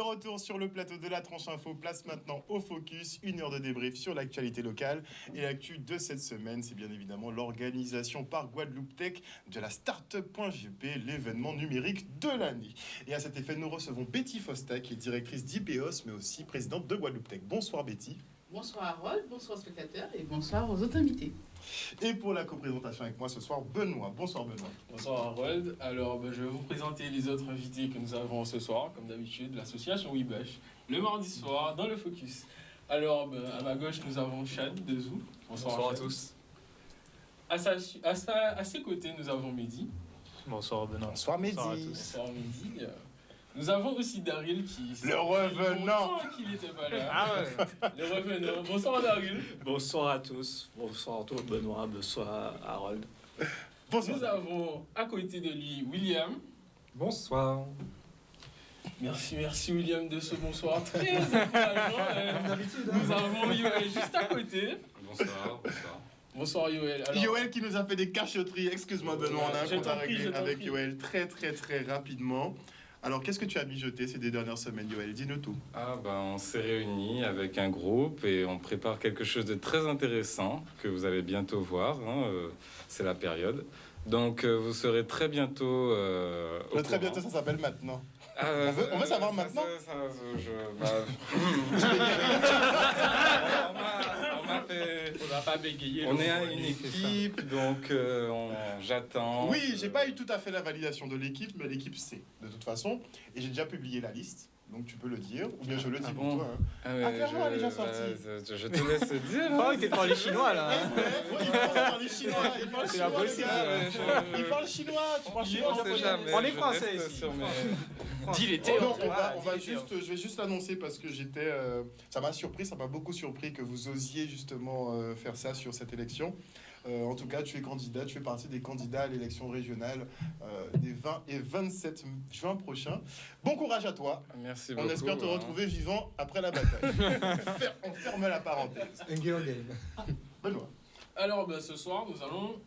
retour sur le plateau de la Tranche Info, place maintenant au focus, 1 heure de débrief sur l'actualité locale. Et l'actu de cette semaine, c'est bien évidemment l'organisation par Guadeloupe Tech de la Startup.gp, l'événement numérique de l'année. Et à cet effet, nous recevons Betty Fosta, qui est directrice d'IPEOS, mais aussi présidente de Guadeloupe Tech. Bonsoir Betty. Bonsoir Harold, bonsoir aux spectateurs et bonsoir aux autres invités. Et pour la coprésentation avec moi ce soir, Benoît. Bonsoir Benoît. Bonsoir Harold. Alors je vais vous présenter les autres invités que nous avons ce soir, comme d'habitude, l'association Webash, le mardi soir dans le Focus. Alors à ma gauche, nous avons Chad Dezou. Bonsoir à tous. À ses côtés, nous avons Mehdi. Bonsoir Benoît. Bonsoir Mehdi. Bonsoir à tous. Bonsoir Mehdi. Nous avons aussi Daryl qui... Le revenant. Qu'il n'était pas là. Ah ouais. Le revenant. Bonsoir Daryl. Bonsoir à tous. Bonsoir à toi Benoît. Bonsoir Harold. Bonsoir. Nous avons à côté de lui William. Bonsoir. Merci William de ce bonsoir très encourageant. Nous avons Yoel juste à côté. Bonsoir. Bonsoir Yoel. Alors, Yoel qui nous a fait des cachotteries. Excuse-moi Benoît, on a un Je compte à t'en prie, régler je t'en avec prie. Yoel très rapidement. Alors qu'est-ce que tu as mijoté ces 2 dernières semaines Yoel? Dis-nous tout. On s'est réunis avec un groupe et on prépare quelque chose de très intéressant que vous allez bientôt voir. C'est la période. Donc vous serez très bientôt. Le très bientôt, ça s'appelle maintenant. On veut savoir maintenant. on n'a pas bégayé. On est une équipe, donc j'attends. Oui, j'ai pas eu tout à fait la validation de l'équipe, mais l'équipe sait de toute façon. Et j'ai déjà publié la liste, donc tu peux le dire, ou bien je le dis pour toi. Hein. Clairement, elle est déjà sortie. Je te laisse dire. Oh, il était devant les Chinois là. Il parle chinois. Il parle C'est chinois. impossible. les gars. Il parle chinois. Tu parles chinois. On sait jamais. On est je français reste ici. sur mes- Dis les Oh non, je vais juste l'annoncer parce que ça m'a surpris, ça m'a beaucoup surpris que vous osiez justement faire ça sur cette élection. En tout cas, tu fais partie des candidats à l'élection régionale des 20 et 27 juin prochains. Bon courage à toi. Merci beaucoup. On espère te retrouver vivant après la bataille. On ferme la parenthèse. Benoît. Alors ce soir, nous avons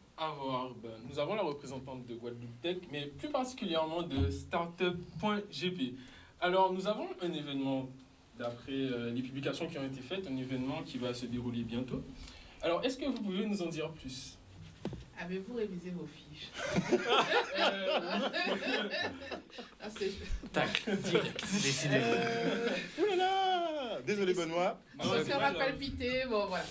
la représentante de Guadeloupe Tech, mais plus particulièrement de Startup.gp. Alors nous avons un événement, d'après les publications qui ont été faites, un événement qui va se dérouler bientôt. Alors est-ce que vous pouvez nous en dire plus? Avez-vous révisé vos fiches? Tac, direct, décidé. Ouh là là. Désolé Benoît. On se rappelle palpiter, bon voilà.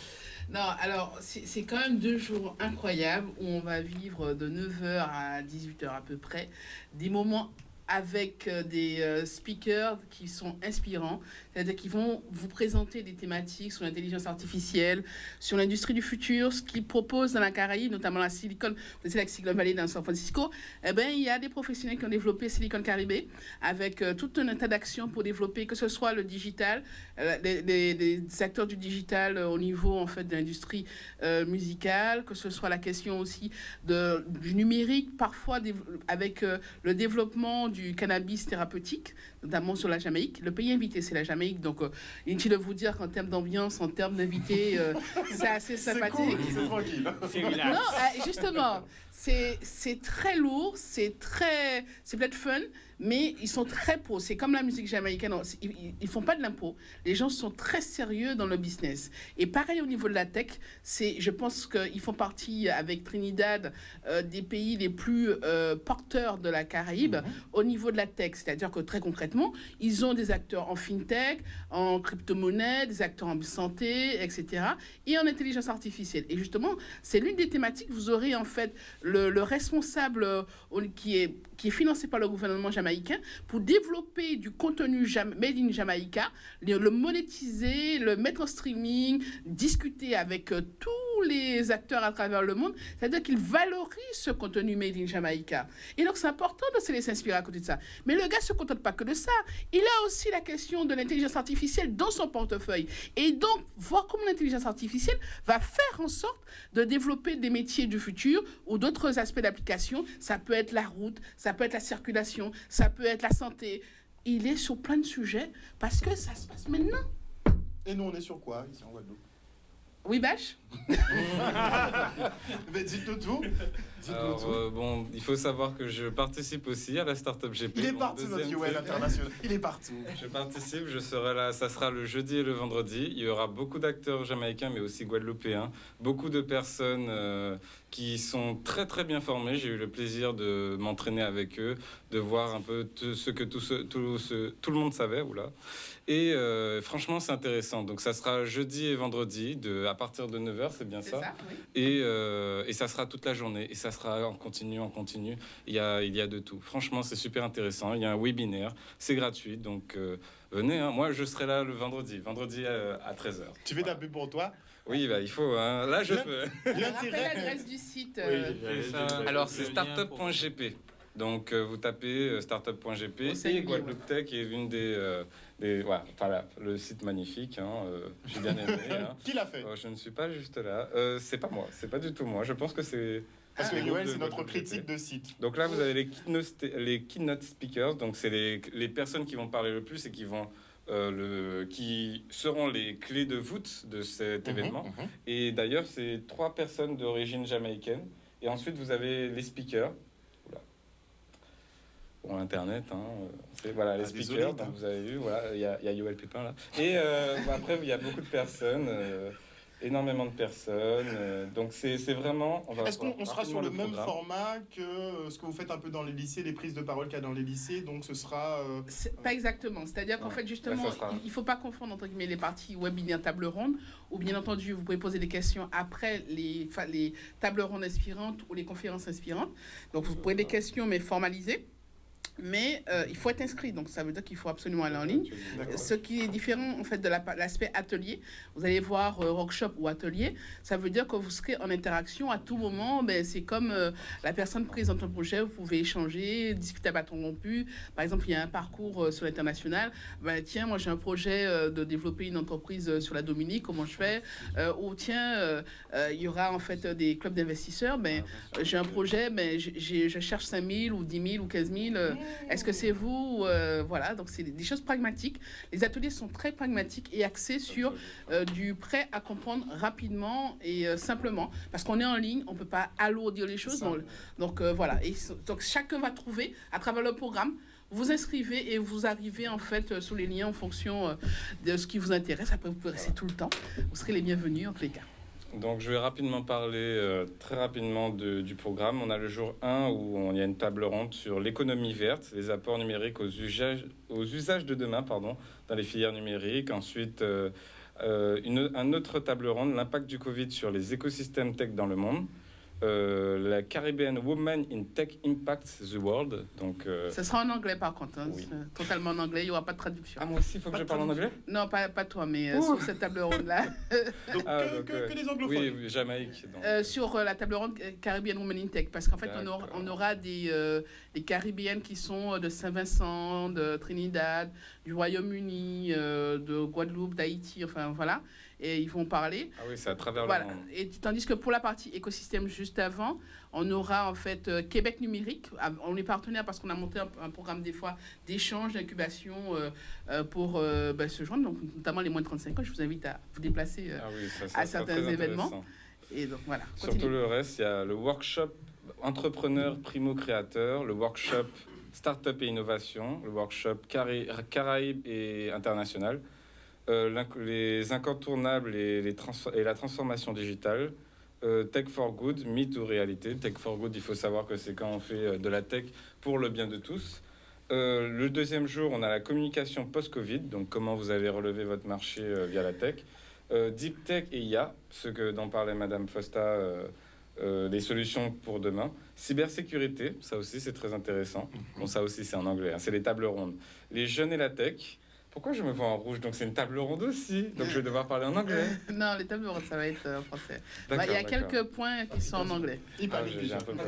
Non, alors c'est quand même 2 jours incroyables où on va vivre de 9h à 18h à peu près, des moments avec des speakers qui sont inspirants, c'est-à-dire qu'ils vont vous présenter des thématiques sur l'intelligence artificielle, sur l'industrie du futur, ce qu'ils proposent dans la Caraïbe, notamment la Silicon Valley dans San Francisco. Eh ben, il y a des professionnels qui ont développé Silicon Caribé avec tout un tas d'actions pour développer, que ce soit le digital, les acteurs du digital au niveau en fait de l'industrie musicale, que ce soit la question aussi du numérique, parfois avec le développement du cannabis thérapeutique, notamment sur la Jamaïque. Le pays invité, c'est la Jamaïque, donc inutile de vous dire qu'en termes d'ambiance, en termes d'invités, c'est assez sympathique. C'est cool, c'est tranquille. C'est relax. Non, justement, c'est très lourd, c'est peut-être fun, mais ils sont très pros. C'est comme la musique jamaïcaine, ils font pas de l'impôt. Les gens sont très sérieux dans le business. Et pareil au niveau de la tech, je pense qu'ils font partie avec Trinidad des pays les plus porteurs de la Caraïbe au niveau de la tech. C'est-à-dire que très concrètement, ils ont des acteurs en fintech, en crypto-monnaie, des acteurs en santé, etc. et en intelligence artificielle. Et justement, c'est l'une des thématiques. Vous aurez en fait le responsable qui est financé par le gouvernement jamaïcain pour développer du contenu made in Jamaica, le monétiser, le mettre en streaming, discuter avec tous les acteurs à travers le monde. C'est-à-dire qu'il valorise ce contenu made in Jamaica. Et donc, c'est important de se laisser inspirer à côté de ça. Mais le gars ne se contente pas que de ça. Il a aussi la question de l'intelligence artificielle dans son portefeuille. Et donc, voir comment l'intelligence artificielle va faire en sorte de développer des métiers du futur ou d'autres aspects d'application. Ça peut être la route, ça peut être la circulation, ça peut être la santé. Il est sur plein de sujets parce que ça se passe maintenant. Et nous, on est sur quoi ici en Guadeloupe? Oui, Bâche? Mais dites-nous tout. Dites-nous Alors, tout. bon, il faut savoir que je participe aussi à la Startup GP. Il est Mon partout, notre deuxième UL truc. international. Il est partout. Je participe, je serai là, ça sera le jeudi et le vendredi. Il y aura beaucoup d'acteurs jamaïcains, mais aussi guadeloupéens. Beaucoup de personnes qui sont très très bien formées. J'ai eu le plaisir de m'entraîner avec eux, de voir un peu ce que tout le monde savait. Oula. Et franchement, c'est intéressant. Donc ça sera jeudi et vendredi à partir de 9h, c'est bien C'est ça. ça, oui. Et ça sera toute la journée. Et ça sera en continu, en continu. Il y a de tout. Franchement, c'est super intéressant. Il y a un webinaire. C'est gratuit. Donc, venez. Hein. Moi, je serai là le vendredi à 13h. Tu fais ta pub pour toi. Oui, bah, il faut. Hein. Là, je Bien. peux. Rappelle L'intérêt. l'adresse du site. Alors, c'est startup.gp. Donc, vous tapez startup.gp Au singulier, et Guadeloupe Tech est l'une voilà, le site magnifique. Hein, j'ai bien aimé. Hein. Qui l'a fait? Je ne suis pas juste là. C'est pas moi. C'est pas du tout moi. Je pense que c'est. Parce que le groupe UL, de c'est notre Guadeloupe critique GP. de site. Donc là, vous avez les keynote speakers. Donc, c'est les personnes qui vont parler le plus et qui seront les clés de voûte de cet événement. Mhm. Et d'ailleurs, c'est 3 personnes d'origine jamaïcaine. Et ensuite, vous avez les speakers. Oula. Pour Internet, hein. Voilà, les désolé, speakers. hein. Donc, vous avez vu, voilà, il y a Yoel Pépin là. Et après, il y a beaucoup de personnes. Énormément de personnes. Donc, c'est vraiment... Est-ce qu'on sera sur le même programme. format que ce que vous faites un peu dans les lycées, les prises de parole qu'il y a dans les lycées? Donc ce sera. Pas exactement. C'est-à-dire qu'en Ouais. fait, justement, Ouais, ça sera. il ne faut pas confondre entre guillemets les parties webinaire table ronde, ou bien entendu, vous pouvez poser des questions après les tables rondes inspirantes ou les conférences inspirantes. Donc, vous posez des questions, mais formalisées. Mais il faut être inscrit, donc ça veut dire qu'il faut absolument aller en ligne. D'accord. Ce qui est différent en fait de l'aspect atelier, vous allez voir workshop ou atelier, ça veut dire que vous serez en interaction à tout moment. Ben, c'est comme la personne présente un projet, vous pouvez échanger, discuter à bâton rompu. Par exemple, il y a un parcours sur l'international. Ben, tiens, moi j'ai un projet de développer une entreprise sur la Dominique, comment je fais? Ou tiens, il y aura en fait des clubs d'investisseurs. Ben, j'ai un projet, ben, je cherche 5 000 ou 10 000 ou 15 000. Est-ce que c'est vous? Voilà, donc c'est des choses pragmatiques. Les ateliers sont très pragmatiques et axés sur du prêt à comprendre rapidement et simplement. Parce qu'on est en ligne, on ne peut pas alourdir les choses. Donc voilà, donc chacun va trouver à travers le programme. Vous inscrivez et vous arrivez en fait sur les liens en fonction de ce qui vous intéresse. Après, vous pouvez rester tout le temps. Vous serez les bienvenus en tous les cas. Donc, je vais rapidement parler très rapidement du programme. On a le jour 1 où il y a une table ronde sur l'économie verte, les apports numériques aux usages de demain dans les filières numériques. Ensuite, un autre table ronde, l'impact du Covid sur les écosystèmes tech dans le monde. La Caribbean Woman in Tech Impacts the World. Donc, Ça sera en anglais par contre, hein. Oui. C'est totalement en anglais, il n'y aura pas de traduction. moi aussi, il faut que je parle en anglais. Non, pas toi, mais sur cette table ronde-là. Donc, Donc, que les anglophones. Oui, Jamaïque. Donc. Sur la table ronde Caribbean Women in Tech, parce qu'en fait, D'accord. on aura des Caribéennes qui sont de Saint-Vincent, de Trinidad, du Royaume-Uni, de Guadeloupe, d'Haïti, enfin voilà, et ils vont parler. Ah oui, c'est à travers Voilà. le monde. Et tandis que pour la partie écosystème juste avant, on aura en fait Québec numérique. On est partenaire parce qu'on a monté un programme des fois d'échange, d'incubation pour se joindre, donc notamment les moins de 35 ans. Je vous invite à vous déplacer. Ah oui, ça à sera certains très événements. intéressant. Et donc voilà. Surtout Continue. le reste, il y a le workshop entrepreneur primo-créateur, le workshop start-up et innovation, le workshop Caraïbes et international, les incontournables et la transformation digitale, Tech for Good, mythe ou réalité. Tech for Good, il faut savoir que c'est quand on fait de la tech pour le bien de tous. Le deuxième jour, on a la communication post-Covid, donc comment vous allez relever votre marché via la tech. Deep Tech et IA, dont parlait Madame Fosta, les solutions pour demain. Cybersécurité, ça aussi c'est très intéressant. Bon, ça aussi c'est en anglais, hein, c'est les tables rondes. Les jeunes et la tech. Pourquoi je me vois en rouge? Donc c'est une table ronde aussi, donc je vais devoir parler en anglais. Non, les tables rondes, ça va être en français. D'accord, Il y a d'accord. quelques points qui sont en anglais. Ah, j'ai un peu peur.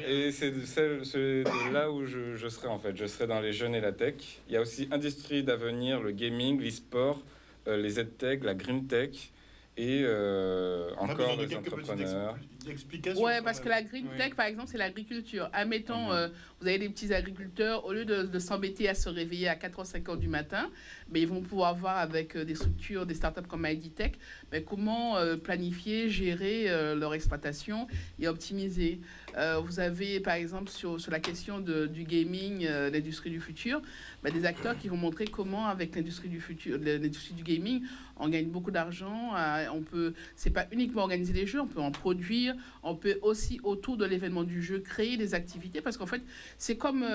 Et c'est de là où je serai en fait. Je serai dans les jeunes et la tech. Il y a aussi industrie d'avenir, le gaming, l'e-sport, les EdTech, la green tech et On a encore besoin de les quelques petites entrepreneurs. explications. Ouais, quand parce que même. la green tech, par exemple, c'est l'agriculture. Admettons, Mhm. vous avez des petits agriculteurs, au lieu de s'embêter à se réveiller à 4 h 5 h du matin, mais ils vont pouvoir voir avec des structures, des startups comme IDTech, mais comment planifier, gérer leur exploitation et optimiser. Vous avez, par exemple, sur la question du gaming, l'industrie du futur, des acteurs qui vont montrer comment, avec l'industrie du futur, l'industrie du gaming, on gagne beaucoup d'argent. C'est pas uniquement organiser des jeux, on peut en produire, on peut aussi, autour de l'événement du jeu, créer des activités, parce qu'en fait, c'est comme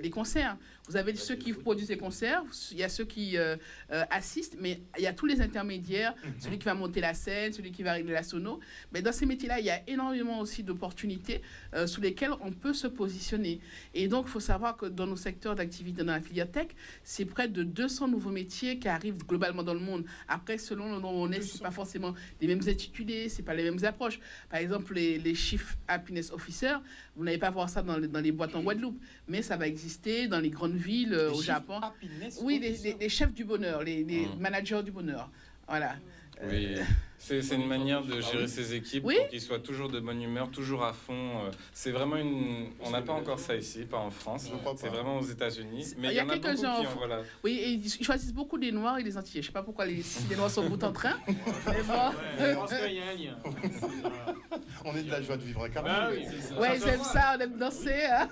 les concerts. Vous avez ceux qui produisent les concerts, il y a ceux qui assistent, mais il y a tous les intermédiaires, celui qui va monter la scène, celui qui va régler la sono. Mais dans ces métiers-là, il y a énormément aussi d'opportunités sous lesquelles on peut se positionner. Et donc, il faut savoir que dans nos secteurs d'activité, dans la filière tech, c'est près de 200 nouveaux métiers qui arrivent globalement dans le monde. Après, selon l'endroit où on est, c'est pas forcément les mêmes intitulés, c'est pas les mêmes approches. Par exemple, les Chief Happiness Officer, vous n'allez pas voir ça dans les boîtes en Guadeloupe, mais ça va exister dans les grandes villes Les au chiffres Japon. happiness Oui, officer. les chefs du bonheur, les managers du bonheur. Voilà. Oui, c'est une manière de gérer ses équipes Oui. pour qu'ils soient toujours de bonne humeur, toujours à fond. C'est vraiment on n'a pas encore ça ici, pas en France. Je crois pas. C'est vraiment aux États-Unis. Mais Il il y y a en a beaucoup quelques-uns qui en en voilà. Oui, et ils choisissent beaucoup des Noirs et des Antillais. Je sais pas pourquoi si les Noirs sont bout en train. Mais bon. Je pense qu'il y a un lien. On est de la joie de vivre à Carmen. Ah oui, c'est ça. Ouais, ils aiment ça, on aime danser. Hein.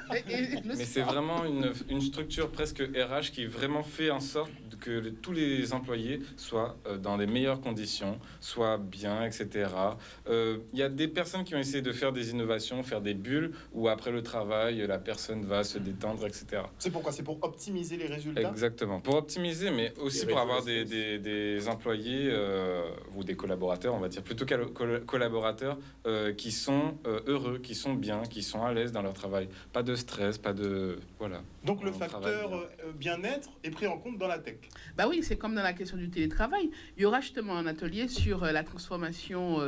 Mais c'est vraiment une structure presque RH qui vraiment fait en sorte que tous les employés soient dans les meilleures conditions, soient bien, etc. Il y a des personnes qui ont essayé de faire des innovations, faire des bulles, où après le travail, la personne va se détendre, etc. C'est pourquoi? C'est pour optimiser les résultats. Exactement. Pour optimiser, mais aussi pour avoir des employés ou des collaborateurs, on va dire, plutôt collaborateurs qui sont heureux, qui sont bien, qui sont à l'aise dans leur travail. Pas de stress, pas de... Voilà. Donc le On travaille facteur bien. bien-être est pris en compte dans la tech. Bah oui, c'est comme dans la question du télétravail. Il y aura justement un atelier sur la transformation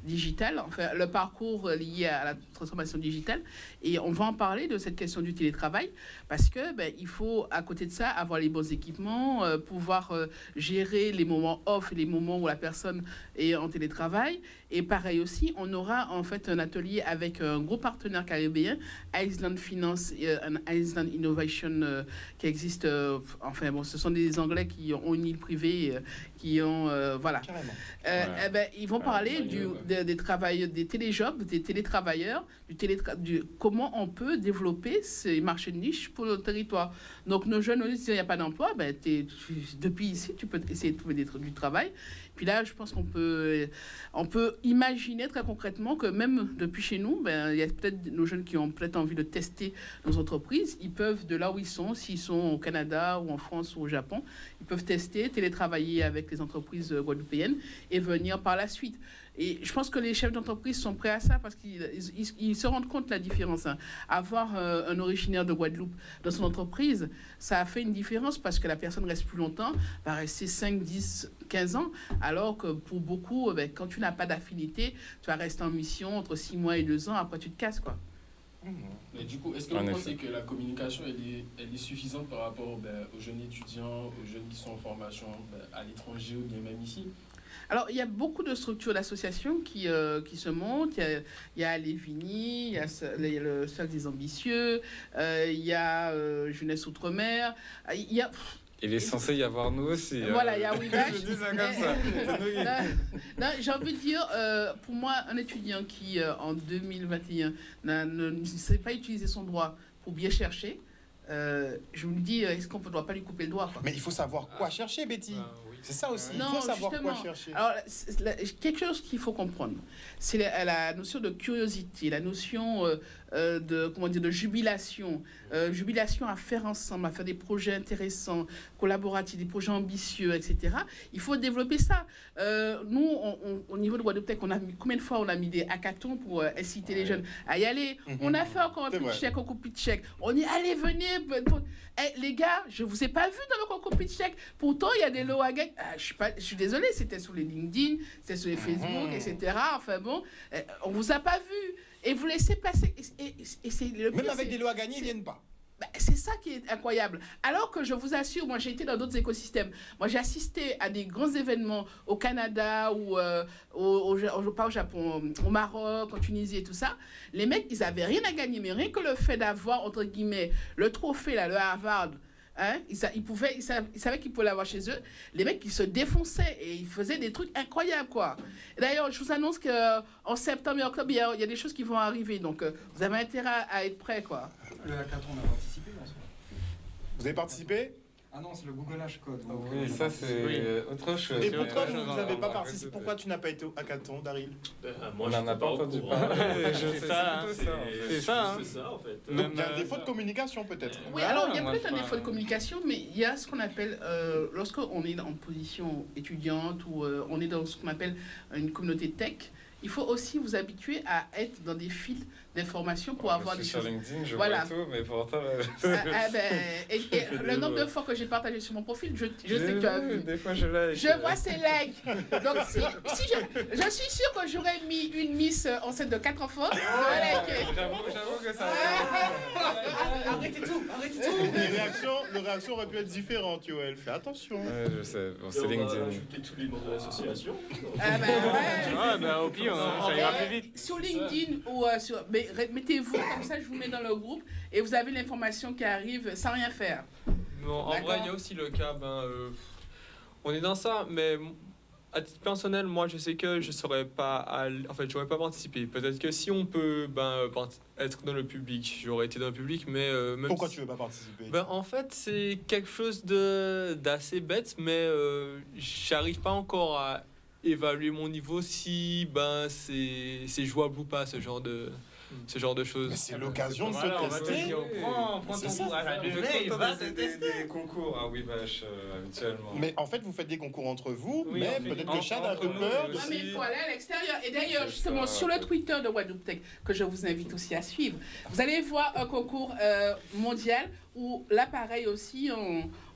digitale, enfin le parcours lié à la transformation digitale. Et on va en parler de cette question du télétravail parce que il faut, à côté de ça, avoir les bons équipements, pouvoir gérer les moments off et les moments où la personne est en télétravail. Et pareil aussi, on aura en fait un atelier avec un gros partenaire caribéen, Island Finance et Island Innovation, qui existe. Enfin bon, ce sont des Anglais qui ont une île privée, qui ont voilà. Carrément. Ils vont parler des téléjobs, des télétravailleurs, comment on peut développer ces marchés de niche pour le territoire. Donc nos jeunes, s'il n'y a pas d'emploi, depuis ici, tu peux essayer de trouver du travail. Puis là, je pense qu'on peut imaginer très concrètement que même depuis chez nous, il y a peut-être nos jeunes qui ont peut-être envie de tester nos entreprises. Ils peuvent, de là où ils sont, s'ils sont au Canada ou en France ou au Japon, ils peuvent tester, télétravailler avec les entreprises guadeloupéennes et venir par la suite. Et je pense que les chefs d'entreprise sont prêts à ça parce qu'ils se rendent compte de la différence. Hein. Avoir un originaire de Guadeloupe dans son entreprise, ça a fait une différence parce que la personne reste plus longtemps, va rester 5, 10, 15 ans, alors que pour beaucoup, quand tu n'as pas d'affinité, tu vas rester en mission entre 6 mois et 2 ans, après tu te casses, quoi. Mais du coup, est-ce que vous pensez que la communication elle est suffisante par rapport aux jeunes étudiants, aux jeunes qui sont en formation à l'étranger ou bien même ici? Alors, il y a beaucoup de structures d'associations qui se montent. Il y a Lévigny, il y a le Cercle des Ambitieux, il y a Jeunesse Outre-mer. Il y a... Il est censé y avoir nous aussi. Voilà, il y a Widash. Je dis ça comme ça. Non, j'ai envie de dire, pour moi, un étudiant qui, en 2021, ne sait pas utiliser son droit pour bien chercher, je me dis, est-ce qu'on ne doit pas lui couper le doigt, quoi? Mais il faut savoir quoi chercher, Betty. Oui. C'est ça aussi. Non, il faut savoir justement. quoi chercher. Alors, quelque chose qu'il faut comprendre, c'est la notion de curiosité, la notion de jubilation, jubilation à faire ensemble, à faire des projets intéressants, collaboratifs, des projets ambitieux, etc. Il faut développer ça. Nous, au niveau de Guadeloupe Tech, combien de fois on a mis des hackathons pour inciter les jeunes à y aller. On a fait encore un pitch check, un coup de pitch check. On dit, allez, venez. Les gars, je ne vous ai pas vu dans le concours pitch check. Pourtant, il y a des lots à gagner. Je suis désolée, c'était sur les LinkedIn, c'était sur les Facebook, etc. Enfin bon, on ne vous a pas vu. Et vous laissez passer. Et c'est le Même pire, avec des lots à gagner, ils ne viennent pas. C'est ça qui est incroyable. Alors que je vous assure, moi j'ai été dans d'autres écosystèmes. Moi j'ai assisté à des grands événements au Canada ou pas au Japon, au Maroc, en Tunisie et tout ça. Les mecs, ils avaient rien à gagner, mais rien que le fait d'avoir, entre guillemets, le trophée, là, le Harvard, hein, ils savaient qu'ils pouvaient l'avoir chez eux. Les mecs, ils se défonçaient et ils faisaient des trucs incroyables, quoi. Et d'ailleurs, je vous annonce qu'en septembre et octobre, il y a des choses qui vont arriver. Donc, vous avez intérêt à être prêts, quoi. Le hackathon, on a participé en soi. Vous avez participé? Ah non, c'est le Google Hash Code. Oui, ça c'est autre chose. Et pourquoi Ouais, vous on n'avez va pas arrêter participé? de- Pourquoi tu n'as pas été au hackathon, Daryl? On n'en a pas entendu courant. parler. C'est ça, hein. C'est ça, hein. C'est ça, en fait. Donc il y a un Même, défaut de communication peut-être. Oui, Voilà, alors il y a moi, peut-être un enfin, défaut de communication, mais il y a ce qu'on appelle, lorsqu'on est en position étudiante ou on est dans ce qu'on appelle une communauté tech, il faut aussi vous habituer à être dans des fils d'information pour avoir Je des suis sur choses. LinkedIn, je Voilà. vois tout, mais pourtant. Et le nombre de fois que j'ai partagé sur mon profil, je sais que tu as vu. Des fois, je like. Je vois ces likes. Donc, si je suis sûre que j'aurais mis une Miss enceinte de 4 enfants, j'aurais liké. J'avoue que ça. Arrêtez tout, arrêtez tout. Les réactions auraient pu être différentes, Yoel. Fais attention. Ouais, je sais. Bon, Et c'est on va LinkedIn. ajouter tous les noms de l'association. Ah ben ouais. Ah, bah, au pire, ça ira plus vite. Sur LinkedIn ou mettez-vous, comme ça je vous mets dans le groupe et vous avez l'information qui arrive sans rien faire. Non, en D'accord. vrai, il y a aussi le cas, on est dans ça, mais à titre personnel, moi, je sais que je saurais pas, en fait, j'aurais pas participé. Peut-être que si on peut, être dans le public, j'aurais été dans le public, mais même Pourquoi si- tu veux pas participer? En fait, c'est quelque chose d'assez bête, mais j'arrive pas encore à évaluer mon niveau si c'est jouable ou pas, ce genre de choses. Mais c'est l'occasion de Voilà, on se va te tester. dire, prends C'est ton ça. courage à On deux fait et tout le va temps te des tester. concours à WeBash habituellement. Mais en fait, vous faites des concours entre vous, Oui, mais on fait peut-être des que Chad a un peu entre nous, peur. mais Non, mais il faut aller à l'extérieur. Et d'ailleurs, C'est justement, ça. sur le Twitter de Guadeloupe Tech, que je vous invite aussi à suivre, vous allez voir un concours mondial où là, pareil aussi,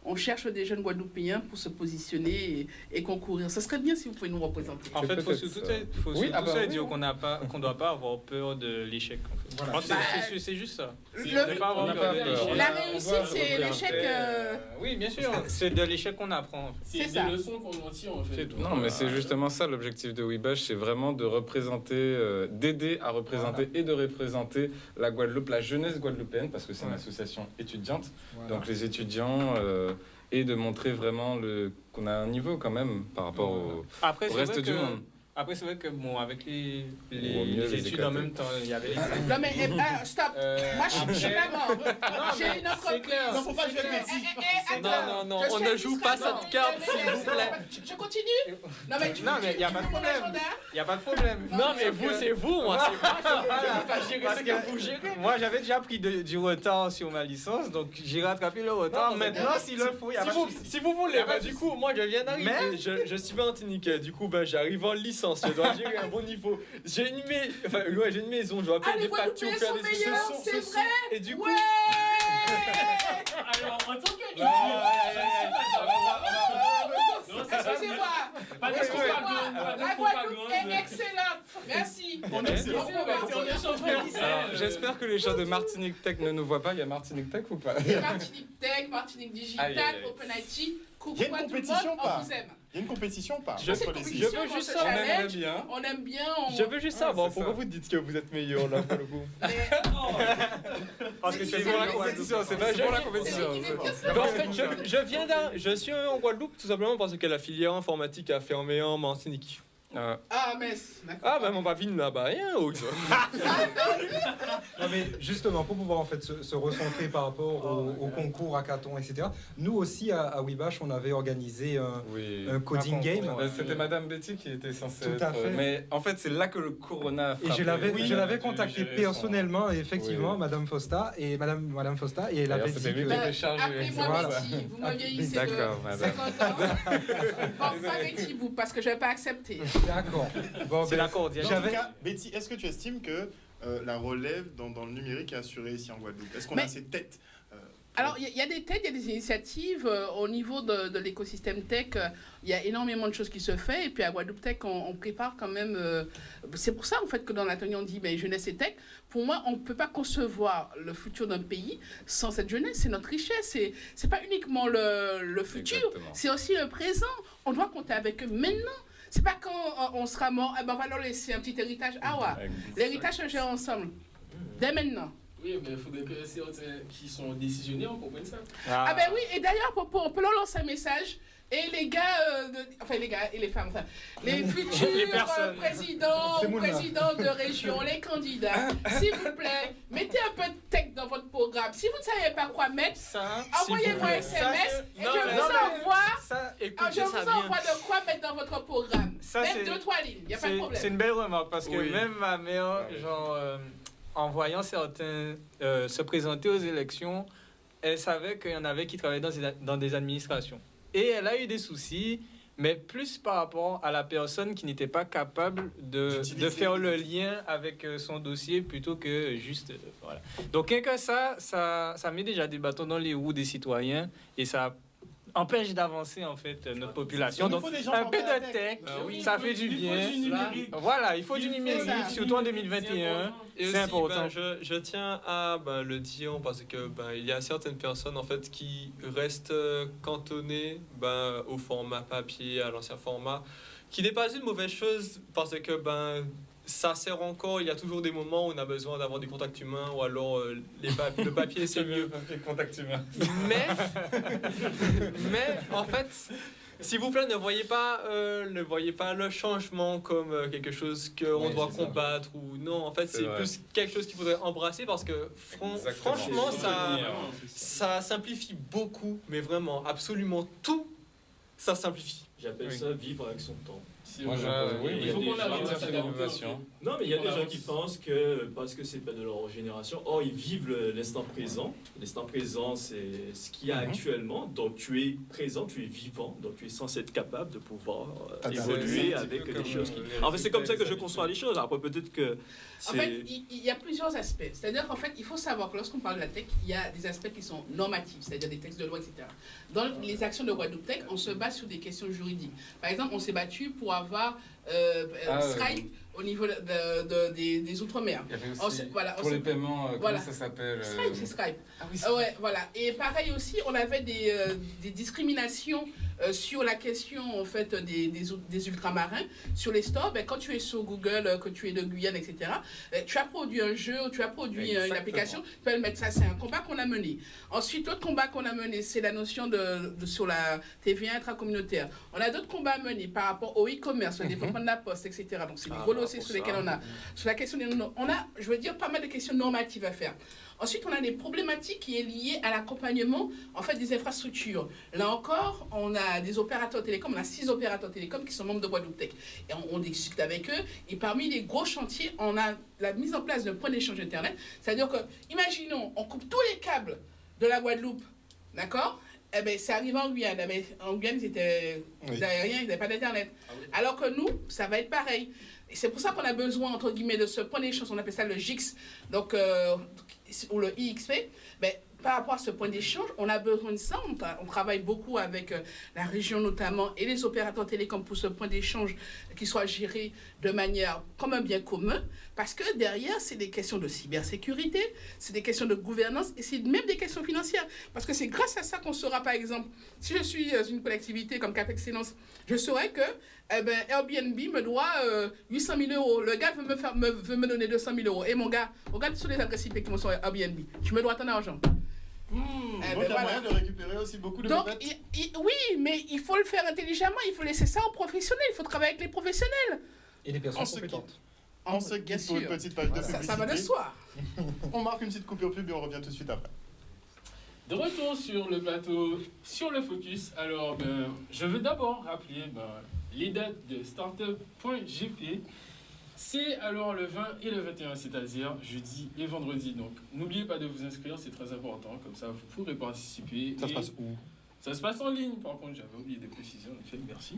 on cherche des jeunes Guadeloupéens pour se positionner et concourir. Ce serait bien si vous pouvez nous représenter. En C'est fait, il faut peut-être surtout ça. Oui, ah bah se oui, dire oui. qu'on doit pas avoir peur de l'échec. En fait. Voilà. Moi, Bah, c'est juste ça. Le- Ne pas avoir On n'a peur pas de peur. l'échec. La On réussite, doit c'est représenter, l'échec, Oui, bien sûr. C'est de l'échec qu'on apprend. En fait. C'est ça. des leçons qu'on en tire en fait. C'est tout. Non, mais c'est justement ça l'objectif de WeBash, c'est vraiment de représenter, d'aider à représenter et de représenter la Guadeloupe, la jeunesse guadeloupéenne, parce que c'est une Ouais. association étudiante, Voilà. donc les étudiants, et de montrer vraiment qu'on a un niveau quand même par rapport au Après, c'est reste vrai du que- monde. Après, c'est vrai que bon, avec les Vaut mieux les études en éclater. même temps, il y avait les Non, mais stop. Moi, je suis pas mort. J'ai une c'est entreprise. clair. Non, faut pas jouer avec Betty. Non, Je on suis ne joue pas discrète. cette carte, Non, s'il vous plaît. Je continue. Non, mais Non, mais y a tu pas de veux mon problème. agenda? Il n'y a pas de problème. Non, mais vous, c'est vous, moi, c'est moi. Je peux pas gérer Parce ce que que vous gérez. moi, j'avais déjà pris du retard sur ma licence, donc j'ai rattrapé le retard. Non, mais Maintenant, s'il le faut, il n'y a Si pas de vous, souci. si vous voulez, Y a pas de du coup, moi je viens d'arriver, Mais- je suis Martinique, du coup j'arrive en licence, je dois gérer un bon niveau. J'ai une maison, je dois Ah, payer les des factures, Guadeloupéens faire sont des meilleurs, sous-sous, c'est sous-sous. vrai. Et du coup, Ouais. Alors, en tant que. Excusez-moi. Pas de Excusez-moi. propagande, La Guadeloupe est excellente. Merci. On est excellent. On échange pas d'ici. Alors, j'espère que les gens de Martinique Tech ne nous voient pas. Il y a Martinique Tech ou pas? Martinique Tech, Martinique Digital, Aïe, aïe, aïe. Open IT, coucou Il y a une à tout le compétition monde, ou pas on vous aime. Il y a une compétition ou pas Je- entre C'est les une équipes je veux compétition, juste on se ça, On aimerait challenge, bien. on aime bien. je veux juste savoir c'est pourquoi ça. vous dites que vous êtes meilleur là pour le coup. Parce que C'est c'est pour pour la la compétition, c'est Bah, pour la je- compétition. En fait, je viens je suis en Guadeloupe tout simplement parce que la filière informatique a fermé en Martinique. Ah, Metz. D'accord. Ah, bah mon papine là-bas, rien, ou ça. Non, mais justement, pour pouvoir en fait se recentrer par rapport au concours, hackathon, etc. Nous aussi, à WeBash, on avait organisé Oui. un coding game. C'était Madame Betty qui était censée Tout à être. fait. Mais en fait, c'est là que le corona a Et frappé. je l'avais Dû contacté gérer son- personnellement, effectivement, Oui. Madame Fosta, et Madame Fosta, et elle D'ailleurs, avait dit c'était lui que... qui était chargé. Appelez-moi Voilà. Betty, vous me vieillissez de D'accord, madame. 50 ans. Bon, pas Betty Bou, parce que je vais pas accepter. D'accord. Bon, C'est ben, la cordiale. En tout J'avais- cas, Betty, est-ce que tu estimes que la relève dans le numérique est assurée ici en Guadeloupe? Est-ce qu'on a Mais- assez de têtes Alors, il y a des tech, il y a des initiatives au niveau de l'écosystème tech. Il y a énormément de choses qui se font. Et puis, à Guadeloupe Tech, on prépare quand même... c'est pour ça, en fait, que dans l'atelier, on dit jeunesse et tech. Pour moi, on ne peut pas concevoir le futur d'un pays sans cette jeunesse. C'est notre richesse. C'est pas uniquement le futur, Exactement. c'est aussi le présent. On doit compter avec eux maintenant. C'est pas quand on sera mort, on va leur laisser un petit héritage. Ah ouais, l'héritage se gère ensemble. Dès maintenant. Oui, mais il faudrait que certains qui sont décisionnaires comprennent ça. Ah ben oui, et d'ailleurs, on peut leur lancer un message. Et les gars, enfin les gars et les femmes, enfin, les futurs Les personnes. présidents C'est ou moi, là. présidents de région, les candidats, s'il vous plaît, mettez un peu de tech dans votre programme. Si vous ne savez pas quoi mettre, Ça, envoyez-moi un s'il vous plaît. SMS et Non, je mais- vous envoie, Ça, je écoutez vous ça bien. envoie de quoi mettre dans votre programme. Ça, Même c'est- 2-3 lignes, il n'y a pas de C'est problème. une belle remarque parce que Oui. même ma mère, Ouais. genre, en voyant certains se présenter aux élections, elle savait qu'il y en avait qui travaillaient dans des administrations. Et elle a eu des soucis, mais plus par rapport à la personne qui n'était pas capable de D'utiliser faire les le outils. lien avec son dossier plutôt que juste... voilà. Donc, rien que ça met déjà des bâtons dans les roues des citoyens et ça empêche d'avancer en fait notre population. Il nous Donc, faut des gens un pour peu faire la de tech. tech, Oui, ça il faut- fait du il faut bien. du numérique. Voilà, il faut Il du faut numérique, ça. surtout en C'est 2021. important. Et C'est aussi, important. je tiens à le dire parce que il y a certaines personnes en fait qui restent cantonnées au format papier, à l'ancien format, qui n'est pas une mauvaise chose parce que ça sert encore. Il y a toujours des moments où on a besoin d'avoir des contacts humains ou alors le papier c'est mieux. Contact humain. Mais en fait, s'il vous plaît, ne voyez pas le changement comme quelque chose qu'on Oui, doit c'est ça. combattre ou non. En fait, C'est c'est vrai. plus quelque chose qu'il faudrait embrasser parce que Exactement. franchement, Soutenir. ça simplifie beaucoup, mais vraiment, absolument tout, ça simplifie. J'appelle Oui. ça vivre avec son temps. C'est Moi, vrai. oui, Il faut il y a qu'on des arrive à gens- s'adapter. l'innovation. Non, mais il y a des Voilà. gens qui pensent que parce que c'est pas de leur génération, oh, ils vivent l'instant présent. L'instant présent, c'est ce qu'il y a actuellement. Donc, tu es présent, tu es vivant. Donc, tu es censé être capable de pouvoir évoluer C'est un avec petit peu des comme, choses qui... les En fait, c'est comme ça que je résultats conçois les choses. Après, peut-être que En fait, il y a plusieurs aspects. C'est-à-dire qu'en fait, il faut savoir que lorsqu'on parle de la tech, il y a des aspects qui sont normatifs, c'est-à-dire des textes de loi, etc. Dans les actions de Guadeloupe Tech, on se base sur des questions juridiques. Par exemple, on s'est battu pour avoir Skype au niveau des Outre-mer. Il y avait On aussi, s'est- voilà, on pour s'est- les paiements, voilà. comment ça s'appelle Skype, c'est Skype. Ah oui, Ouais, voilà. Et pareil aussi, on avait des discriminations sur la question en fait des ultramarins sur les stores. Ben, quand tu es sur Google, que tu es de Guyane, etc. Tu as produit un jeu, tu as produit une Exactement. application. Tu peux le mettre. Ça, c'est un combat qu'on a mené. Ensuite, l'autre combat qu'on a mené, c'est la notion sur la TVA intracommunautaire. On a d'autres combats à mener par rapport au e-commerce, au développement de la poste, etc. Donc, c'est des gros dossiers sur lesquels on a. Sur la question on a, je veux dire, pas mal de questions normatives à faire. Ensuite, on a des problématiques qui est liées à l'accompagnement en fait des infrastructures. Là encore, on a des opérateurs télécoms, on a 6 opérateurs télécoms qui sont membres de Guadeloupe Tech. Et on discute avec eux. Et parmi les gros chantiers, on a la mise en place d'un point d'échange Internet. C'est-à-dire que, imaginons, on coupe tous les câbles de la Guadeloupe, d'accord? Eh ben, c'est arrivé en Guyane. Eh ben, en Guyane, ils étaient rien, ils n'avaient pas d'Internet. Alors que nous, ça va être pareil. Et c'est pour ça qu'on a besoin, entre guillemets, de ce point d'échange, on appelle ça le GIX, donc, ou le IXP. Ben, par rapport à ce point d'échange, on a besoin de ça. On travaille beaucoup avec la région notamment et les opérateurs télécoms pour ce point d'échange qui soit géré de manière comme un bien commun. Parce que derrière, c'est des questions de cybersécurité, c'est des questions de gouvernance et c'est même des questions financières. Parce que c'est grâce à ça qu'on saura, par exemple, si je suis une collectivité comme Cap Excellence, je saurais que Airbnb me doit 800 000 euros. Le gars veut me donner 200 000 euros. Et mon gars, regarde sur les adresses IP qui sont sur Airbnb. Tu me dois ton argent. Donc, il y a voilà. moyen de récupérer aussi beaucoup de Donc, pépettes. oui, mais il faut le faire intelligemment. Il faut laisser ça aux professionnels. Il faut travailler avec les professionnels. Et des personnes On se compétentes. On se bien quitte pour une sûr. petite page de publicité. Ça va de soi. On marque une petite coupure pub et on revient tout de suite après. De retour sur le plateau, sur le focus. Alors, je veux d'abord rappeler les dates de startup.gp. C'est alors le 20 et le 21, c'est-à-dire jeudi et vendredi. Donc, n'oubliez pas de vous inscrire, c'est très important. Comme ça, vous pourrez participer. Ça se Et passe où? ça se passe en ligne, par contre, j'avais oublié de préciser, en effet, merci.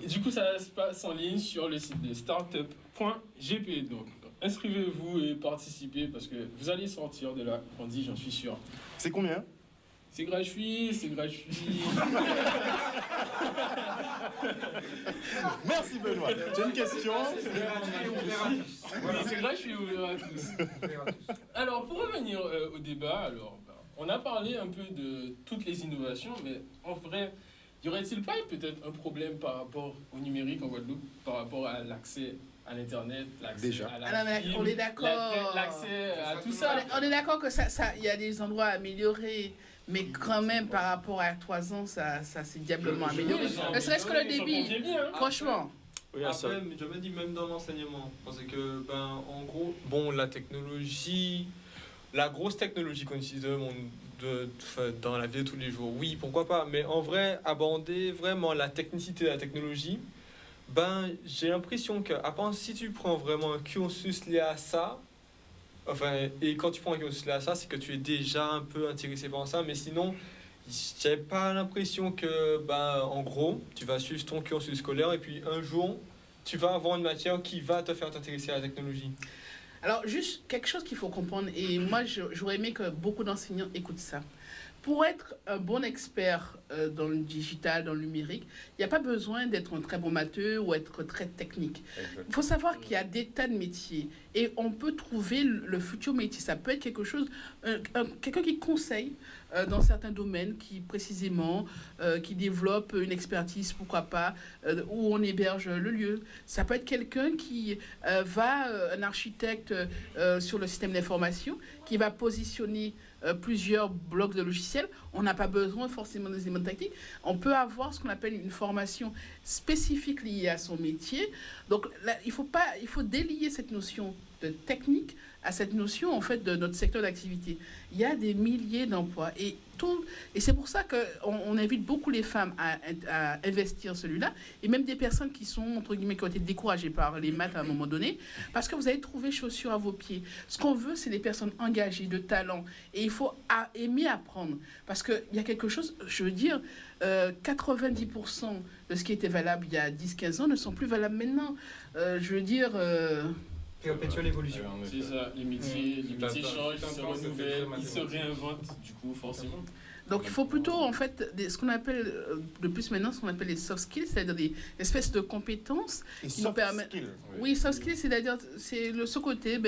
Et du coup, ça se passe en ligne sur le site de startup.gp. Donc, inscrivez-vous et participez parce que vous allez sortir de là, on dit, j'en suis sûr. C'est combien? C'est gratuit, c'est gratuit. Merci Benoît. J'ai une question. Oui, c'est gratuit, ouvert à tous. Alors, pour revenir au débat, alors, on a parlé un peu de toutes les innovations, mais en vrai, y aurait-il pas peut-être un problème par rapport au numérique en Guadeloupe, par rapport à l'accès à l'Internet, l'accès Déjà. à Ah non, mais la fibre, on est d'accord. l'accès à tout ça. On est d'accord que il y a des endroits à améliorer, mais quand même par rapport à 3 ans, ça s'est diablement amélioré. Ne serait-ce que le débit, franchement. Oui, à ça. Après, mais je me dis même dans l'enseignement, parce que, en gros, bon, la technologie, la grosse technologie qu'on utilise dans la vie de tous les jours, oui, pourquoi pas, mais en vrai, aborder vraiment la technicité de la technologie, j'ai l'impression que, à part si tu prends vraiment un cursus lié à ça, et quand tu prends un cursus lié à ça, c'est que tu es déjà un peu intéressé par ça, mais sinon, j'ai pas l'impression que, en gros, tu vas suivre ton cursus scolaire et puis un jour, tu vas avoir une matière qui va te faire t'intéresser à la technologie. Alors, juste quelque chose qu'il faut comprendre, et moi, j'aurais aimé que beaucoup d'enseignants écoutent ça. Pour être un bon expert dans le digital, dans le numérique, il n'y a pas besoin d'être un très bon matheux ou être très technique. Il faut savoir qu'il y a des tas de métiers et on peut trouver le futur métier. Ça peut être quelque chose, quelqu'un qui conseille dans certains domaines, qui précisément, qui développe une expertise, pourquoi pas, où on héberge le lieu. Ça peut être quelqu'un qui un architecte sur le système d'information, qui va positionner plusieurs blocs de logiciels. On n'a pas besoin forcément des éléments tactiques. On peut avoir ce qu'on appelle une formation spécifique liée à son métier. Donc là, il faut délier cette notion de technique à cette notion en fait de notre secteur d'activité. Il y a des milliers d'emplois et c'est pour ça qu'on invite beaucoup les femmes à investir celui-là et même des personnes qui sont entre guillemets qui ont été découragées par les maths à un moment donné parce que vous allez trouver chaussures à vos pieds. Ce qu'on veut, c'est des personnes engagées, de talent et il faut aimer apprendre parce qu'il y a quelque chose, je veux dire, 90% de ce qui était valable il y a 10-15 ans ne sont plus valables maintenant. Je veux dire... Perpétuelle évolution. C'est ça, les métiers changent, ils se renouvellent, ils se réinventent, du coup, forcément. Donc, il faut plutôt, en fait, ce qu'on appelle, de plus maintenant, ce qu'on appelle les soft skills, c'est-à-dire des espèces de compétences qui nous permettent... Skills. Oui, soft skills, c'est-à-dire, c'est ce côté,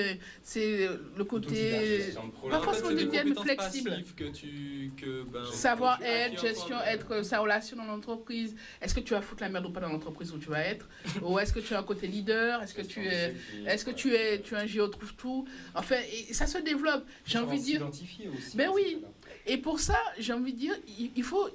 c'est le côté... Pas forcément des mais compétences flexible. passives Savoir-être, gestion, être sa relation dans l'entreprise. Est-ce que tu vas foutre la merde ou pas dans l'entreprise où tu vas être? Ou est-ce que tu as un côté leader? Est-ce que tu es un géo trouve-tout? Enfin, et ça se développe. J'ai envie de dire... Aussi, Ben oui. Et pour ça, j'ai envie de dire, il faut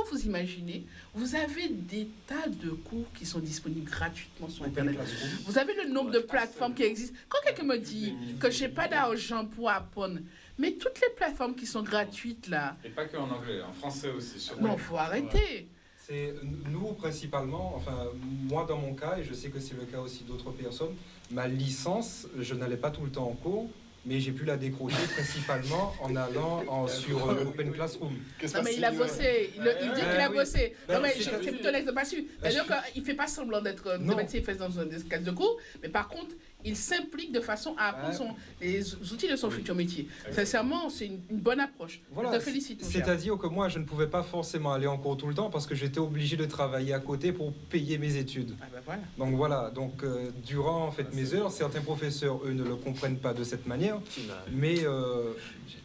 vous imaginer, vous avez des tas de cours qui sont disponibles gratuitement sur Internet. Vous avez le nombre de plateformes qui existent. Quand quelqu'un me dit que je n'ai pas d'argent pour apprendre, mais toutes les plateformes qui sont gratuites là... Et pas que en anglais, en français aussi. Surtout. Non, il faut arrêter. C'est nous principalement, enfin moi dans mon cas, et je sais que c'est le cas aussi d'autres personnes, ma licence, je n'allais pas tout le temps en cours, mais j'ai pu la décrocher principalement en allant sur Open Classroom. Non mais il a bossé, il dit qu'il a bossé. Non mais c'est c'est plutôt l'exemple pas su. C'est-à-dire qu'il ne fait pas semblant d'être médecin, il fait dans une case de cours, mais par contre, il s'implique de façon à apprendre les outils de son futur métier. Sincèrement, c'est une bonne approche. Voilà, je te félicite. C'est-à-dire que moi, je ne pouvais pas forcément aller en cours tout le temps parce que j'étais obligé de travailler à côté pour payer mes études. Ah ben voilà. Donc voilà, durant en fait mes heures, certains professeurs, eux, ne le comprennent pas de cette manière. Mais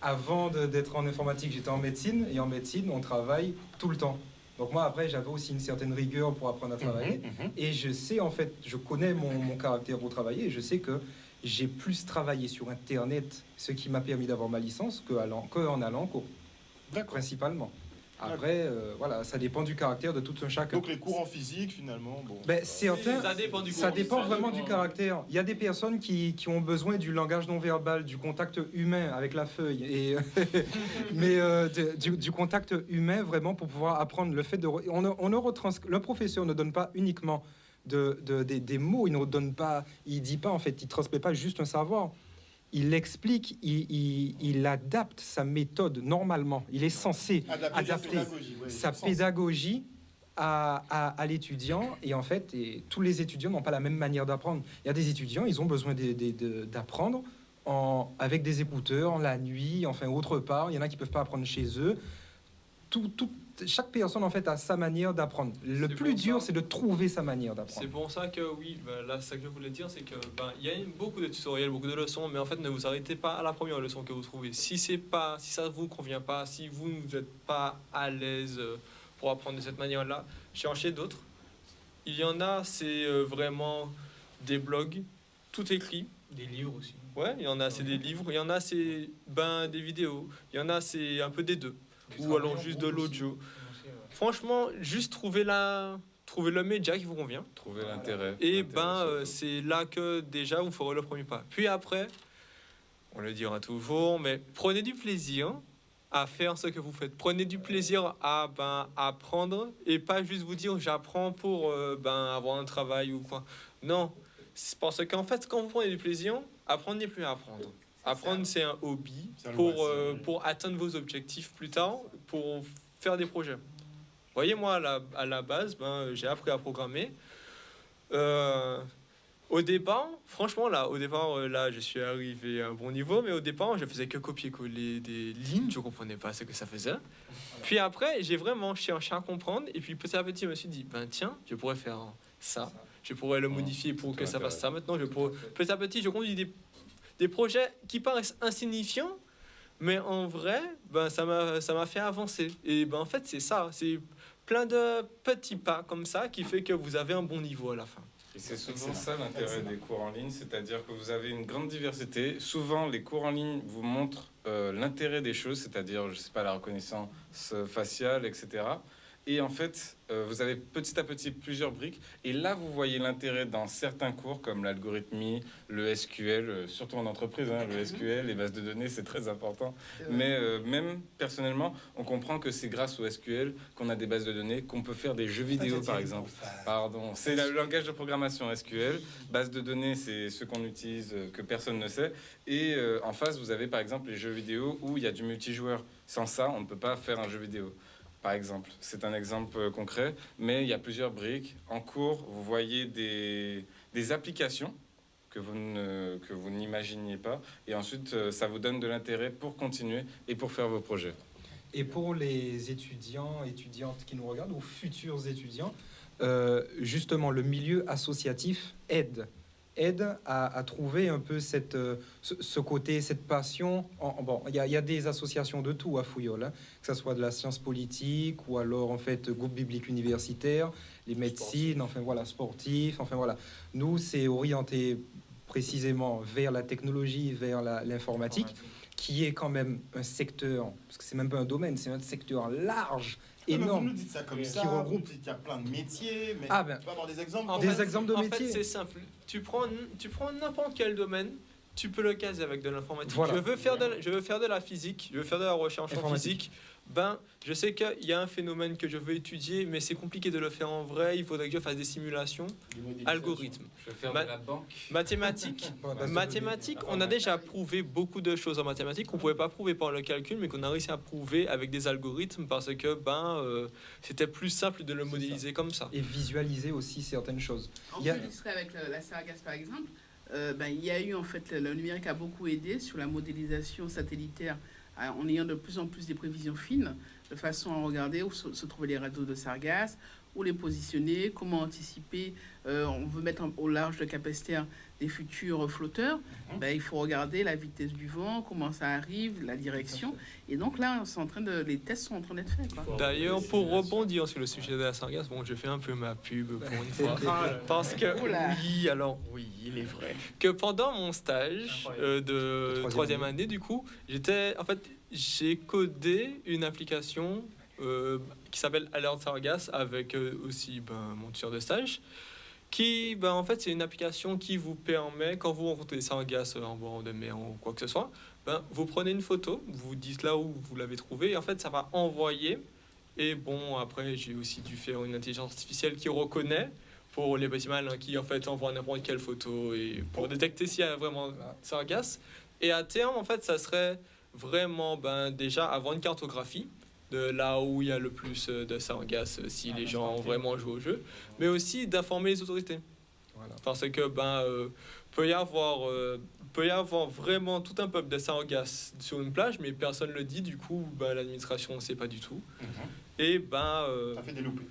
avant d'être en informatique, j'étais en médecine. Et en médecine, on travaille tout le temps. Donc moi, après, j'avais aussi une certaine rigueur pour apprendre à travailler. Et je sais, en fait, je connais mon caractère pour travailler. Et je sais que j'ai plus travaillé sur Internet, ce qui m'a permis d'avoir ma licence, qu'en allant en cours. D'accord. Principalement. Après, voilà, ça dépend du caractère de tout un chacun. Donc les cours en physique, finalement, bon... certains, ça dépend du ça dépend vraiment du caractère. Il y a des personnes qui ont besoin du langage non verbal, du contact humain avec la feuille, mais du contact humain vraiment pour pouvoir apprendre le fait de... Le professeur ne donne pas uniquement des mots, il dit pas en fait, il transmet pas juste un savoir. Il explique, il adapte sa méthode normalement. Il est censé adapter sa pédagogie à l'étudiant. Et en fait, tous les étudiants n'ont pas la même manière d'apprendre. Il y a des étudiants, ils ont besoin d'apprendre avec des écouteurs, la nuit, enfin autre part. Il y en a qui ne peuvent pas apprendre chez eux. chaque personne en fait a sa manière d'apprendre. Le C'est plus pour dur, ça. c'est de trouver sa manière C'est d'apprendre. pour ça que oui, ben, là, ce que je voulais dire, c'est que il y a beaucoup de tutoriels, beaucoup de leçons, mais en fait, ne vous arrêtez pas à la première leçon que vous trouvez. Si ça vous convient pas, si vous n'êtes pas à l'aise pour apprendre de cette manière-là, cherchez d'autres. Il y en a, c'est vraiment des blogs, tout écrit. Des livres aussi. Ouais, il y en a, c'est des livres. Il y en a, c'est des vidéos. Il y en a, c'est un peu des deux. Du Ou travail alors en juste de groupe l'audio. aussi. Franchement, juste trouver le média qui vous convient. Trouver l'intérêt. Et L'intérêt, surtout. c'est là que déjà vous ferez le premier pas. Puis après, on le dira toujours, mais prenez du plaisir à faire ce que vous faites. Prenez du plaisir à apprendre et pas juste vous dire j'apprends pour avoir un travail ou quoi. Non, c'est parce qu'en fait, quand vous prenez du plaisir, apprendre n'est plus à apprendre. Apprendre, c'est un hobby C'est un pour, loisir. pour atteindre vos objectifs plus tard, pour faire des projets. Vous voyez, moi, à la base, j'ai appris à programmer. Au départ, franchement, là, je suis arrivé à un bon niveau, mais au départ, je faisais que copier-coller des lignes, je comprenais pas ce que ça faisait. Puis après, j'ai vraiment cherché à comprendre, et puis petit à petit, je me suis dit, tiens, je pourrais faire ça, je pourrais le modifier pour que ça fasse ça. Maintenant, petit à petit, je conduis des projets qui paraissent insignifiants, mais en vrai, ça m'a fait avancer. Et en fait, c'est ça, c'est plein de petits pas comme ça qui fait que vous avez un bon niveau à la fin. Et c'est souvent ça l'intérêt des cours en ligne, c'est-à-dire que vous avez une grande diversité. Souvent, les cours en ligne vous montrent l'intérêt des choses, c'est-à-dire, je sais pas, la reconnaissance faciale, etc. Et en fait, vous avez petit à petit plusieurs briques. Et là, vous voyez l'intérêt dans certains cours comme l'algorithmie, le SQL, surtout en entreprise. Le SQL, les bases de données, c'est très important. Mais même personnellement, on comprend que c'est grâce au SQL qu'on a des bases de données, qu'on peut faire des jeux vidéo, par exemple. Pardon, c'est le langage de programmation SQL. Base de données, c'est ce qu'on utilise, que personne ne sait. Et en face, vous avez par exemple les jeux vidéo où il y a du multijoueur. Sans ça, on ne peut pas faire un jeu vidéo. Par exemple, c'est un exemple concret, mais il y a plusieurs briques. En cours, vous voyez des applications que vous n'imaginiez pas, et ensuite, ça vous donne de l'intérêt pour continuer et pour faire vos projets. Et pour les étudiants, étudiantes qui nous regardent, ou futurs étudiants, justement, le milieu associatif aide à trouver un peu ce côté, cette passion. Bon, il y a des associations de tout à Fouillol, hein, que ce soit de la science politique ou alors en fait groupe biblique universitaire, les médecines, enfin voilà, sportifs, enfin voilà. Nous, c'est orienté précisément vers la technologie, vers l'informatique, qui est quand même un secteur, parce que c'est même pas un domaine, c'est un secteur large, énorme. Vous nous dites ça comme qui ça, regroupe- vous dites qu'il y a plein de métiers, mais Ah ben, on peut avoir des exemples. En Des fait, exemples de en métiers. fait, c'est simple. Tu prends n'importe quel domaine, tu peux le caser avec de l'informatique. Voilà. Je veux faire de la physique, je veux faire de la recherche en Informatique. physique. Je sais qu'il y a un phénomène que je veux étudier, mais c'est compliqué de le faire en vrai. Il faudrait que je fasse des simulations, algorithmes. Je vais faire Ma- de la banque. Mathématiques. Mathématiques, on a déjà prouvé beaucoup de choses en mathématiques qu'on ne pouvait pas prouver par le calcul, mais qu'on a réussi à prouver avec des algorithmes parce que c'était plus simple de le modéliser comme ça. et visualiser aussi certaines choses. On Il y a- peut illustrer avec la Sargasses par exemple. Il y a eu en fait le numérique a beaucoup aidé sur la modélisation satellitaire en ayant de plus en plus des prévisions fines de façon à regarder où se trouvaient les réseaux de sargasses, où les positionner, comment anticiper. On veut mettre au large de Capesterre des futurs flotteurs. Il faut regarder la vitesse du vent, comment ça arrive, la direction. Et donc là, les tests sont en train d'être faits, quoi. D'ailleurs, pour rebondir sur le sujet de la sargasse, je fais un peu ma pub pour une fois. Parce que, Oula. oui, il est vrai. Que pendant mon stage de troisième année, du coup, j'ai codé une application qui s'appelle Alert Sargasse avec aussi mon tuteur de stage. Qui, en fait, c'est une application qui vous permet, quand vous rencontrez des sargasses en bord de mer ou quoi que ce soit, vous prenez une photo, vous dites là où vous l'avez trouvée, et en fait, ça va envoyer. Et après, j'ai aussi dû faire une intelligence artificielle qui reconnaît pour les petits malins qui, en fait, envoient n'importe quelle photo et pour détecter s'il y a vraiment sargasse. Et à terme, en fait, ça serait vraiment, déjà, avoir une cartographie de là où il y a le plus de sargasses si les gens ont vraiment joué au jeu, mais aussi d'informer les autorités. Voilà. Parce que peut y avoir vraiment tout un peuple de sargasses sur une plage, mais personne ne le dit, du coup, l'administration ne sait pas du tout. Et Ça fait des loupés.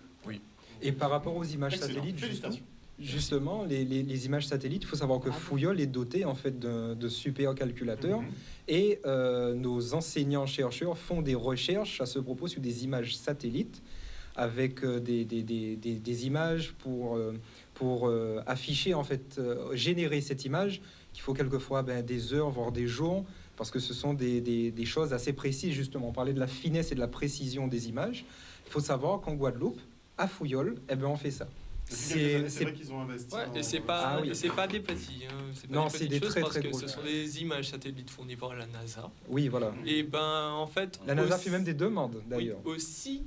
Et par rapport aux images Excellent. satellites, Félicitations. justement, les images satellites, il faut savoir que Fouillol est doté en fait de supercalculateurs et nos enseignants-chercheurs font des recherches à ce propos sur des images satellites avec des images pour afficher, en fait, générer cette image qu'il faut quelquefois des heures, voire des jours, parce que ce sont des choses assez précises, justement. On parlait de la finesse et de la précision des images. Il faut savoir qu'en Guadeloupe, à Fouillol, on fait ça. C'est vrai qu'ils ont investi. Ouais, et c'est pas, et c'est pas des petits. C'est pas Non, des c'est petites des choses très, parce très que gros. ce sont des images satellites fournies par la NASA. Oui, voilà. Et en fait. La NASA aussi- fait même des demandes, oui, d'ailleurs. aussi,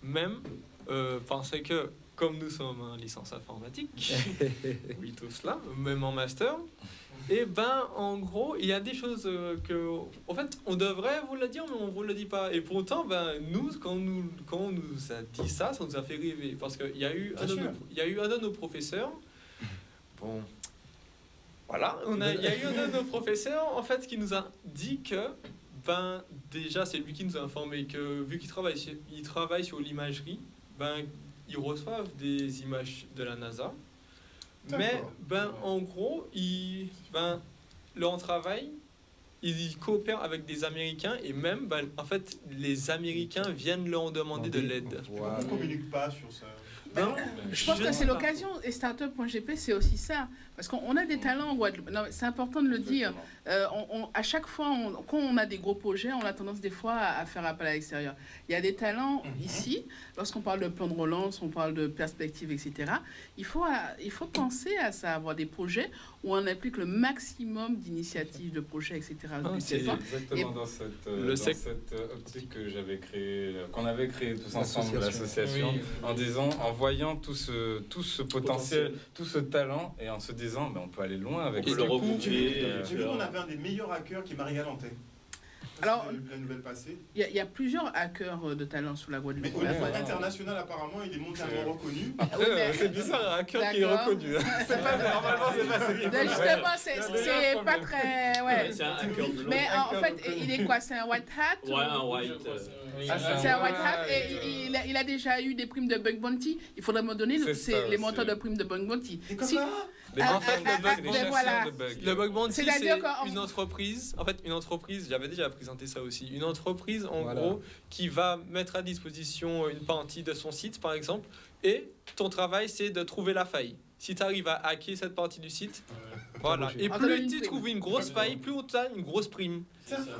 même, parce que comme nous sommes en licence informatique, oui, tout cela, même en master, et en gros, il y a des choses que, en fait, on devrait vous le dire, mais on vous le dit pas. Et pourtant, nous, quand on nous a dit ça, ça nous a fait rêver. Parce qu'il y a eu il y a eu un de nos professeurs, bon, voilà, il y a eu un de nos professeurs, en fait, qui nous a dit que, déjà, c'est lui qui nous a informé que, vu qu'il travaille sur l'imagerie, ils reçoivent des images de la NASA. Mais en gros, leur travail, ils coopèrent avec des Américains et même en fait les Américains viennent leur demander de l'aide. Pourquoi on ne communique pas sur ça? Je pense que c'est l'occasion, et Startup.gp, c'est aussi ça. Parce qu'on a des talents en Guadeloupe. Non, c'est important de le dire. À chaque fois, quand on a des gros projets, on a tendance des fois à faire appel à l'extérieur. Il y a des talents ici. Lorsqu'on parle de plan de relance, on parle de perspective, etc. Il faut penser à ça, avoir des projets où on applique le maximum d'initiatives, de projets, etc. C'est exactement dans cette optique que j'avais créé, qu'on avait créé tous ensemble l'association, en voyant tout ce potentiel, tout ce talent, et en se disant, on peut aller loin avec Et ça. le regrouper. J'ai vu qu'on avait un des meilleurs hackers qui est Marie Galantais. Alors, la nouvelle passée. il y a plusieurs hackers de talent sur la Guadeloupe. Mais au niveau international, apparemment, il est mondialement reconnu. C'est bizarre, un hacker qui est reconnu. C'est pas normalement, c'est pas ça. Justement, c'est pas très. Ouais. C'est un hacker de Mais en fait, il est quoi? C'est un white hat? Ouais, un white. C'est un white hat et il a déjà eu des primes de Bug Bounty. Il faudrait me donner les montants de primes de Bug Bounty. En fait, voilà. Le Bug Bounty, c'est C'est-à-dire qu'en- une entreprise. En fait, une entreprise, j'avais déjà présenté ça aussi. Une entreprise, en Voilà. gros, qui va mettre à disposition une partie de son site, par exemple, et ton travail, c'est de trouver la faille. Si tu arrives à hacker cette partie du site, voilà. Et On te donne plus une tu prime. trouves une grosse faille, plus tu as une grosse prime.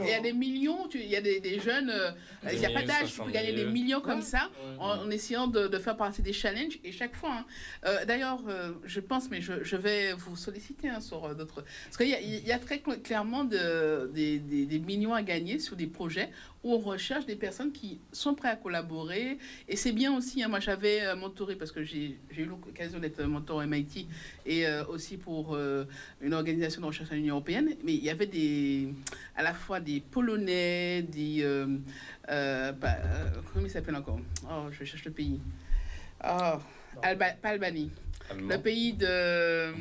Il y a des millions, il y a des jeunes, il n'y a pas d'âge, tu peux gagner des millions comme ça en essayant de faire partie des challenges et chaque fois. D'ailleurs, je pense, mais je vais vous solliciter sur d'autres. Parce qu'il y a très clairement des millions à gagner sur des projets où on recherche des personnes qui sont prêtes à collaborer. Et c'est bien aussi, moi j'avais mentoré, parce que j'ai eu l'occasion d'être mentor au MIT et aussi pour une organisation de recherche à l'Union européenne, mais il y avait à la fois des Polonais, comment il s'appelle encore? Oh, je cherche le pays. Oh, pas Albanie. Le pays de...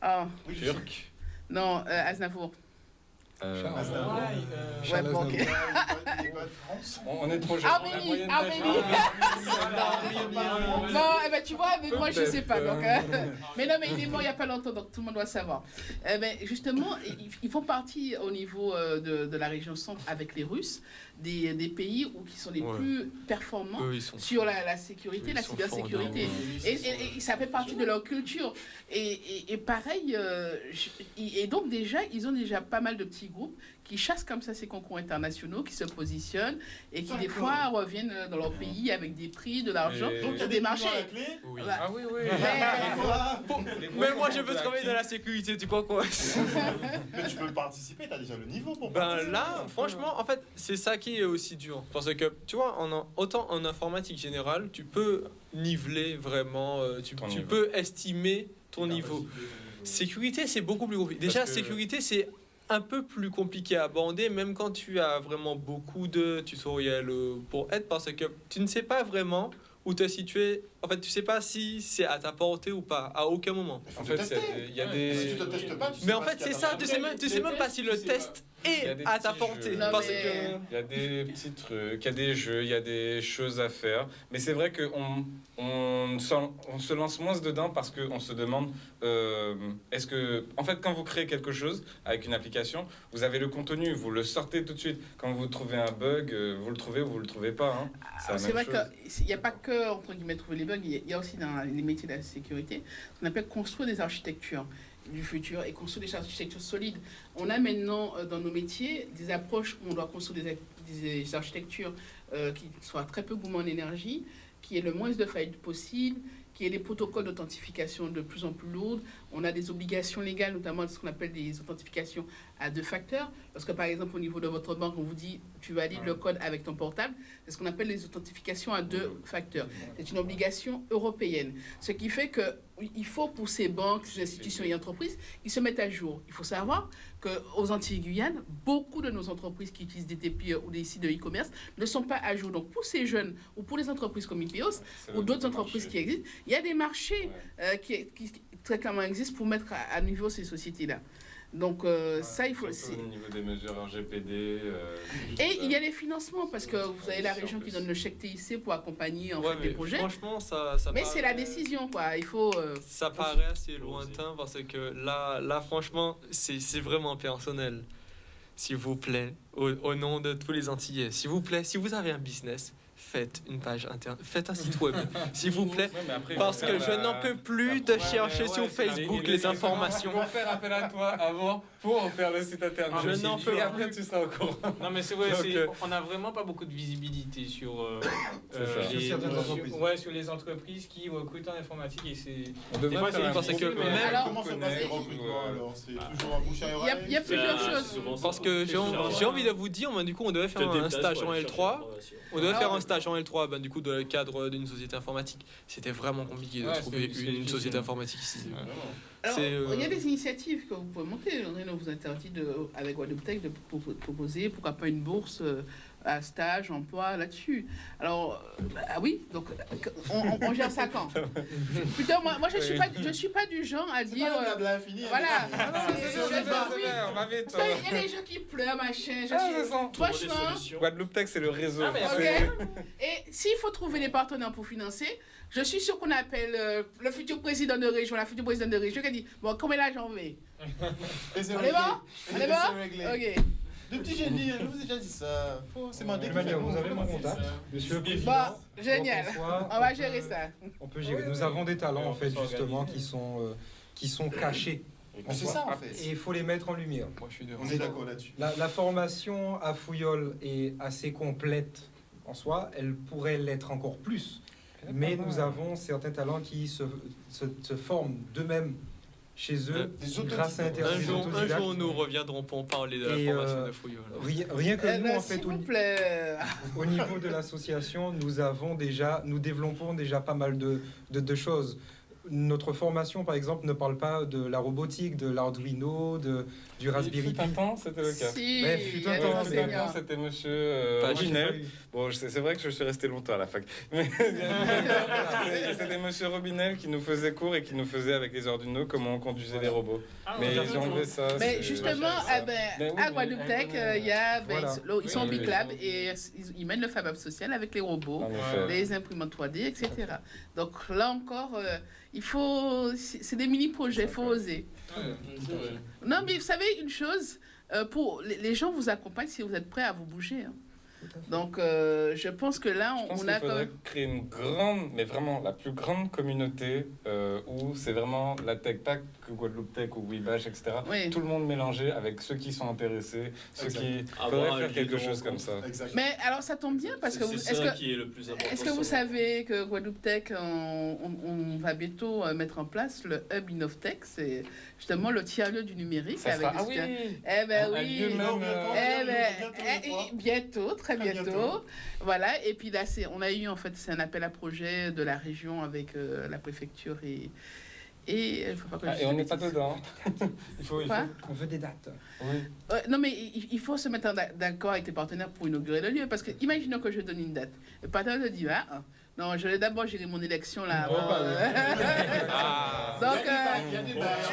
Oh, Turc. non, Aznavour. Ouais, bon, ok. On est trop jeune. Arménie. Non, tu vois, mais moi je sais pas. Donc, mais non, mais il est mort il n'y a pas longtemps, donc tout le monde doit savoir. Justement, ils font partie au niveau de la région centre avec les Russes, des pays qui sont les plus performants sur la sécurité, la cybersécurité. Et ça fait partie de leur culture. Et pareil, et donc déjà, ils ont déjà pas mal de petits groupes qui chassent comme ça ces concours internationaux, qui se positionnent et qui des fois reviennent dans leur pays avec des prix, de l'argent, Donc, des marchés. Oui. Voilà. Ah oui, oui. Mais moi, je veux travailler dans la sécurité, tu crois quoi? Mais tu peux participer, t'as déjà le niveau pour Là, franchement, en fait, c'est ça qui est aussi dur. Parce que, tu vois, autant en informatique générale, tu peux niveler vraiment, tu niveau. peux estimer ton niveau. Sécurité, c'est beaucoup plus compliqué. Déjà, sécurité, c'est un peu plus compliqué à aborder, même quand tu as vraiment beaucoup de tutoriels pour être, parce que tu ne sais pas vraiment où te situer en fait, tu sais pas si c'est à ta portée ou pas, à aucun moment. Il faut En le fait, tester. il y a Si des... tu ne testes pas, tu sais Mais en pas fait, ce qu'il y c'est a ça, dans tu la sais tête. même, tu sais même pas si le test Il y est a des à ta petits portée. jeux. Non, Parce mais- que... Il y a des petits trucs, il y a des jeux, il y a des choses à faire. Mais c'est vrai qu'on se lance moins dedans parce qu'on se demande est-ce que. En fait, quand vous créez quelque chose avec une application, vous avez le contenu, vous le sortez tout de suite. Quand vous trouvez un bug, vous le trouvez ou vous le trouvez pas. Hein. C'est la C'est même vrai chose. qu'il n'y a pas que, entre guillemets, trouver les bugs, il y a aussi dans les métiers de la sécurité ce qu'on appelle construire des architectures du futur et construire des architectures solides. On a maintenant dans nos métiers des approches où on doit construire des architectures qui soient très peu gourmandes en énergie, qui aient le moins de failles possible, qui aient des protocoles d'authentification de plus en plus lourds. On a des obligations légales, notamment ce qu'on appelle des authentifications à 2 facteurs. Parce que par exemple, au niveau de votre banque, on vous dit tu valides le code avec ton portable. C'est ce qu'on appelle les authentifications à 2 facteurs. C'est une obligation européenne. Ce qui fait qu'il faut pour ces banques, ces institutions et entreprises, ils se mettent à jour. Il faut savoir qu'aux Antilles-Guyane, beaucoup de nos entreprises qui utilisent des TPE ou des sites de e-commerce ne sont pas à jour. Donc pour ces jeunes ou pour les entreprises comme IPEOS C'est ou le d'autres marché. entreprises qui existent, il y a des marchés qui très clairement existent pour mettre à niveau ces sociétés-là. Donc ça, il faut... Surtout au niveau des mesures RGPD. Et il y a les financements, parce que vous avez la région qui donne le chèque TIC pour accompagner en Ouais, fait, des mais projets. franchement, ça Mais paraît- c'est la décision, quoi. Il faut... Ça paraît assez lointain parce que là franchement, c'est vraiment personnel. S'il vous plaît, au nom de tous les Antillais, s'il vous plaît, si vous avez un business, faites une page internet, faites un site web, s'il vous plaît. Ouais, mais après, il Parce faut que faire je n'en peux plus de Ouais, chercher ouais, sur c'est la- Facebook les les informations. Ils vont faire appel à toi avant pour faire le site internet. Je n'en peux Et après, tu seras au courant. Non, mais c'est vrai, Donc, on n'a vraiment pas beaucoup de visibilité sur, C'est ça. Sur certaines entreprises. sur les entreprises qui recrutent en informatique. Et c'est... On Des fois, devrait c'est faire un parce gros que film, même- mais Alors- Comment ça on passe les connaît, recrutements ouais. alors? C'est toujours un bouche à Il y a oreille? plusieurs C'est choses. souvent ça. Parce que j'ai envie de vous dire, du coup, on devait faire un stage en L3. On devait faire un stage en L3, du coup, dans le cadre d'une société informatique. C'était vraiment compliqué de Ouais, trouver c'est une difficile. société informatique ici. Alors, C'est, il y a des initiatives que vous pouvez monter. Rien ne vous interdit, avec Guadeloupe Tech, de proposer, pourquoi pas une bourse à stage, emploi, là-dessus. Alors, oui, donc on gère ça quand? Plutôt, moi je suis pas du genre à C'est dire... pas le blabla fini. voilà. C'est vrai, on va vite. Parce qu'il y a des gens qui pleurent, machin. Ah, c'est ça. Franchement, Guadeloupe Tech, c'est le réseau. Ah, mais ok. Et s'il faut trouver des partenaires pour financer, je suis sûr qu'on appelle le futur président de région, la future présidente de région, qui dit bon, combien d'argent on veut? Et c'est On réglé. est bon? On est Et bon? c'est réglé. Ok. De petits génies, je vous ai déjà dit ça. C'est ma De toute manière, vous avez mon contact, monsieur le président. Bon, génial. Jean-François, On va peut- gérer ça. On peut gérer. Nous avons des talents en fait justement qui sont cachés. C'est ça en fait. Et il faut les mettre en lumière. Moi, je suis On est d'accord là-dessus. La formation à Fouillol est assez complète en soi. Elle pourrait l'être encore plus. Mais nous avons certains talents qui se forment d'eux-mêmes chez eux Des grâce à autodidactes. Internet. des un autodidactes. jour, nous reviendrons pour parler de la Et, formation de Fouillol. Rien que nous, en fait, S'il vous plaît. au niveau de l'association, nous développons déjà pas mal de choses. Notre formation, par exemple, ne parle pas de la robotique, de l'Arduino, du Raspberry Il fut un Pi. temps, c'était le cas. Si, Mais fut il y un a des temps, Fut un enseignants. temps, c'était monsieur Pas- Moi, j'ai pas Robinel. eu. Bon, c'est vrai que je suis resté longtemps à la fac. Mais c'était monsieur Robinel qui nous faisait cours et qui nous faisait avec les Arduino comment on conduisait les robots. Mais ils ont enlevé ça. Mais c'est- justement, ouais, à oui, mais Guadeloupe Tech, elle il y a, Voilà. ils sont en Oui, Big oui. Lab et ils mènent le Fab Lab social avec les robots, En effet. les imprimantes 3D, etc. Donc là encore, il faut, c'est des mini-projets, il faut oser. Non, mais vous savez une chose, pour les gens vous accompagnent si vous êtes prêts à vous bouger. Hein. Donc, je pense que là, Je pense on qu'il a quand faudrait même... créer une grande, mais vraiment la plus grande communauté où c'est vraiment la tech, pas que Guadeloupe Tech ou Webash, etc. Oui. Tout le monde mélangé avec ceux qui sont intéressés, ceux Exact. qui Avoir faudrait un faire lieu quelque de chose comme rencontre. ça. Exact. Mais alors, ça tombe bien parce que... C'est ça qui est le plus important. Est-ce que vous selon moi. savez que Guadeloupe Tech, on va bientôt mettre en place le Hub InnovTech, c'est justement le tiers-lieu du numérique. Ça avec sera... des Ah oui, étudiants. Eh ben un oui. lieu même, Eh ben, bientôt, très Très bientôt. bientôt. Voilà, et puis là, on a eu en fait, c'est un appel à projet de la région avec la préfecture et il faut pas que je Ah, dise et on de n'est pas bêtises. dedans. Il faut. Quoi On veut des dates. Oui. Non, mais il faut se mettre d'accord avec les partenaires pour inaugurer le lieu. Parce que, imaginons que je donne une date. Le partenaire te dit, ah, Non, je vais d'abord gérer mon élection là. Oh, bah Ah. Donc, Il y a des bails.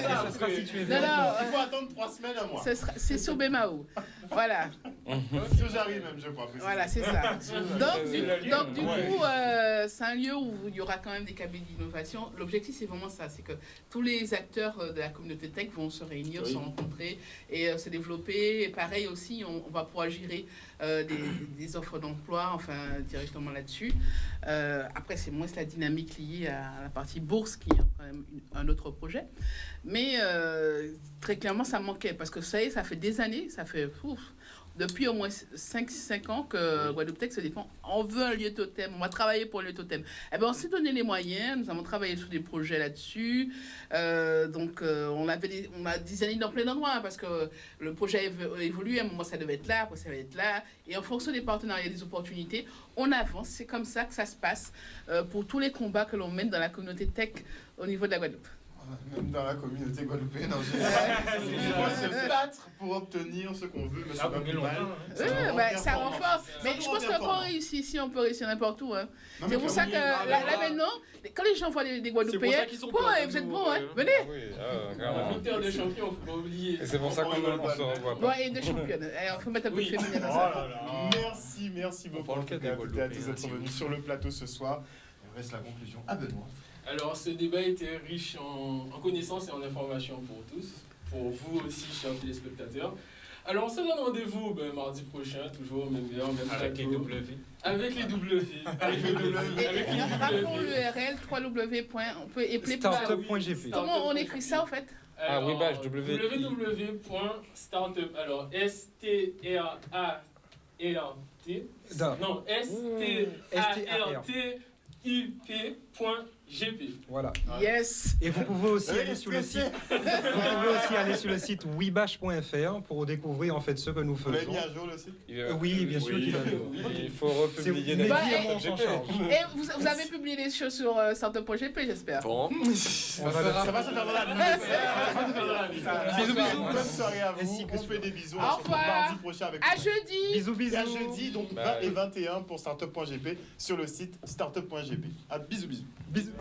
Ça sera situé non, vers- non, Il faut attendre 3 semaines à moi. c'est sur Bemao. Voilà, Sur Jarry même, je crois. voilà, c'est ça. Donc, du Ouais. coup, c'est un lieu où il y aura quand même des cabinets d'innovation. L'objectif, c'est vraiment ça, c'est que tous les acteurs de la communauté tech vont se réunir, Oui. se rencontrer et se développer. Et pareil aussi, on va pouvoir gérer des offres d'emploi, enfin, directement là-dessus. Après, c'est moins la dynamique liée à la partie bourse qui est quand même un autre projet. Mais très clairement, ça manquait parce que ça y est, ça fait des années, ça fait depuis au moins 5 ans que Guadeloupe Tech se défend. On veut un lieu totem, on va travailler pour un lieu totem. Eh ben, on s'est donné les moyens, nous avons travaillé sur des projets là-dessus. On a des années dans plein d'endroits hein, parce que le projet a évolué. À un moment, ça devait être là, après, ça va être là. Et en fonction des partenariats et des opportunités, on avance. C'est comme ça que ça se passe pour tous les combats que l'on mène dans la communauté tech au niveau de la Guadeloupe. Même dans la communauté guadeloupéenne, en général, on doit se battre pour obtenir ce qu'on veut, mais ça va plus mal. Ça renforce. Mais je pense qu'on réussit ici, on peut réussir n'importe où. Hein. C'est pour ça que là maintenant, quand les gens voient des Guadeloupéens, vous êtes bons, hein, venez. Ah oui, clairement. Le terre des champions, faut pas oublier. Et c'est pour ça qu'on on se revoit Bon, pas. et des championnes. Il faut mettre un peu de Oui. féminin dans Oh ça. là là. Merci beaucoup parle en tout que des cas à toutes et à tous Guadeloupéens, d'être venus sur le plateau ce soir. Il reste la conclusion à Benoît. Alors, ce débat était riche en connaissances et en informations pour tous, pour vous aussi, chers téléspectateurs. Alors, on se donne rendez-vous mardi prochain, toujours même heure, même Avec les plateau. W. Avec les W. Avec les W. Avec les Rappelons W. l'URL www. On peut épeler Startup.gp. Comment on écrit ça en fait? Ah oui, bah, W. www.startup. Alors, STRART. Non, STARTUP.gp. Voilà. Yes. Et vous pouvez aussi aller sur le site. Vous pouvez aussi aller sur le site webash.fr pour découvrir en fait ce que nous Vous l'avez faisons. mis à jour le site? Oui, bien sûr qu'il a. Il faut republier Mais Bah, d'ailleurs. on s'en charge. Et vous avez publié les choses sur startup.gp, j'espère. Bon. On va Ça va se faire dans la vie. Bisous, bisous. Bonne soirée à Ainsi vous. que On fait des bisous. Au On se retrouve revoir. mardi prochain avec À jeudi. Bisous, Et à bisous. jeudi, donc 20 et 21 pour startup.gp sur le site startup.gp. À bisous, bisous. Bisous.